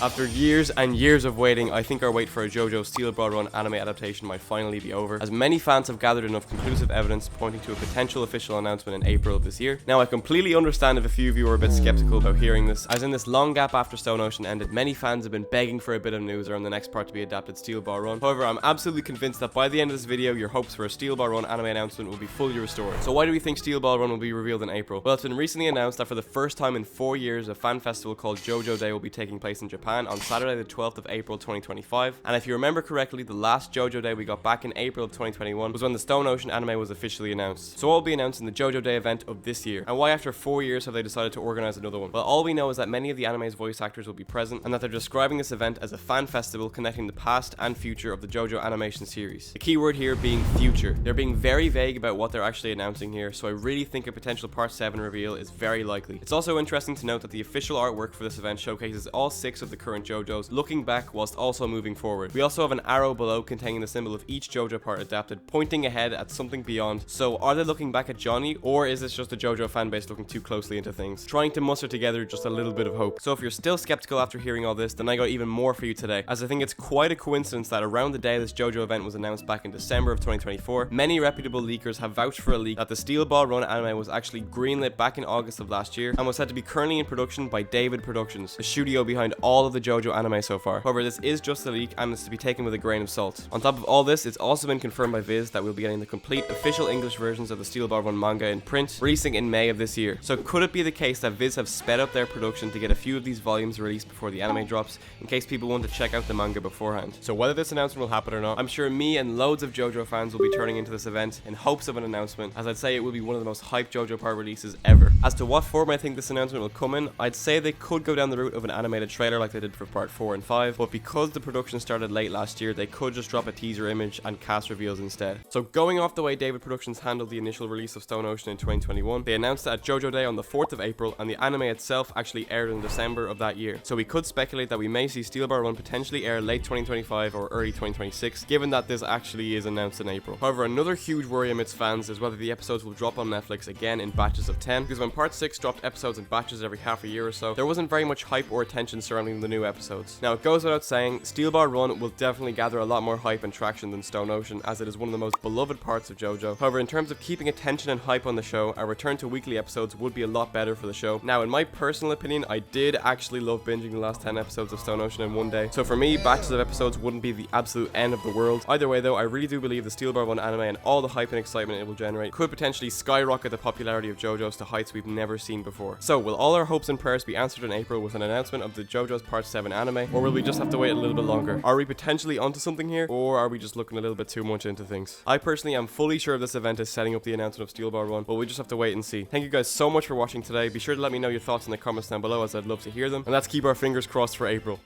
After years and years of waiting, I think our wait for a JoJo Steel Ball Run anime adaptation might finally be over, as many fans have gathered enough conclusive evidence pointing to a potential official announcement in April of this year. Now, I completely understand if a few of you are a bit skeptical about hearing this, as in this long gap after Stone Ocean ended, many fans have been begging for a bit of news around the next part to be adapted Steel Ball Run. However, I'm absolutely convinced that by the end of this video, your hopes for a Steel Ball Run anime announcement will be fully restored. So why do we think Steel Ball Run will be revealed in April? Well, it's been recently announced that for the first time in 4 years, a fan festival called JoJo Day will be taking place in Japan on Saturday the 12th of April 2025, and if you remember correctly, the last JoJo Day we got back in April of 2021 was when the Stone Ocean anime was officially announced. So what will be announced in the JoJo Day event of this year, and why after 4 years have they decided to organize another one? Well, all we know is that many of the anime's voice actors will be present, and that they're describing this event as a fan festival connecting the past and future of the JoJo animation series. The key word here being future. They're being very vague about what they're actually announcing here, so I really think a potential Part 7 reveal is very likely. It's also interesting to note that the official artwork for this event showcases all 6 of the current JoJos looking back whilst also moving forward. We also have an arrow below containing the symbol of each JoJo part adapted, pointing ahead at something beyond. So are they looking back at Johnny, or is this just a JoJo fanbase looking too closely into things, trying to muster together just a little bit of hope? So if you're still skeptical after hearing all this, then I got even more for you today, as I think it's quite a coincidence that around the day this JoJo event was announced back in December of 2024, many reputable leakers have vouched for a leak that the Steel Ball Run anime was actually greenlit back in August of last year and was said to be currently in production by David Productions, the studio behind all of the JoJo anime so far. However, this is just a leak and is to be taken with a grain of salt. On top of all this, it's also been confirmed by Viz that we'll be getting the complete official English versions of the Steel Ball Run manga in print, releasing in May of this year. So could it be the case that Viz have sped up their production to get a few of these volumes released before the anime drops, in case people want to check out the manga beforehand? So whether this announcement will happen or not, I'm sure me and loads of JoJo fans will be turning into this event in hopes of an announcement, as I'd say it will be one of the most hyped JoJo part releases ever. As to what form I think this announcement will come in, I'd say they could go down the route of an animated trailer like they did for part 4 and 5, but because the production started late last year, they could just drop a teaser image and cast reveals instead. So going off the way David Productions handled the initial release of Stone Ocean in 2021, they announced it at JoJo Day on the 4th of April, and the anime itself actually aired in December of that year. So we could speculate that we may see Steel Ball Run potentially air late 2025 or early 2026, given that this actually is announced in April. However, another huge worry amidst fans is whether the episodes will drop on Netflix again in batches of 10, because when Part 6 dropped episodes in batches every half a year or so, there wasn't very much hype or attention surrounding the new episodes. Now, it goes without saying, Steel Ball Run will definitely gather a lot more hype and traction than Stone Ocean, as it is one of the most beloved parts of JoJo. However, in terms of keeping attention and hype on the show, a return to weekly episodes would be a lot better for the show. Now, in my personal opinion, I did actually love binging the last 10 episodes of Stone Ocean in one day, so for me, batches of episodes wouldn't be the absolute end of the world. Either way though, I really do believe the Steel Ball Run anime and all the hype and excitement it will generate could potentially skyrocket the popularity of JoJo's to heights we've never seen before. So, will all our hopes and prayers be answered in April with an announcement of the JoJo's Part 7 anime, or will we just have to wait a little bit longer? Are we potentially onto something here, or are we just looking a little bit too much into things? I personally am fully sure this event is setting up the announcement of Steel Ball Run, but we just have to wait and see. Thank you guys so much for watching today. Be sure to let me know your thoughts in the comments down below, as I'd love to hear them, and let's keep our fingers crossed for April.